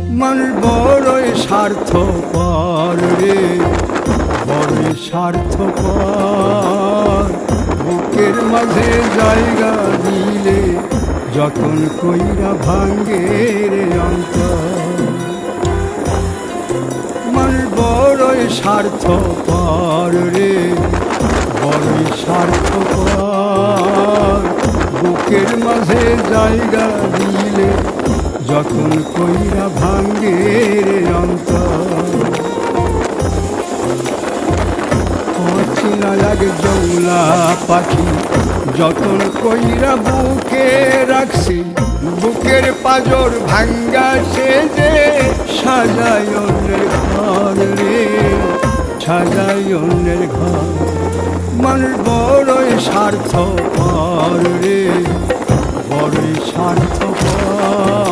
মানুষ বড়ই স্বার্থপর রে, বড়ই স্বার্থপর। বুকের মাঝে জায়গা দিলে যতন কইরা ভাঙ্গে রে অন্তর। মানুষ বড়ই স্বার্থপর রে, বড়ই স্বার্থপর। বুকের মাঝে জায়গা দিলে যতন কইরা ভাঙ্গে রে অন্তর। অচেনা লাগে জৌলা পাখি যতন কইরা বুকে রাখছি, বুকের পাজর ভাঙ্গা সে যে সাজায় অন্যের ঘর রে, সাজায় অন্যের ঘর। মানুষ বড়ই স্বার্থপর রে, বড়ই স্বার্থপর।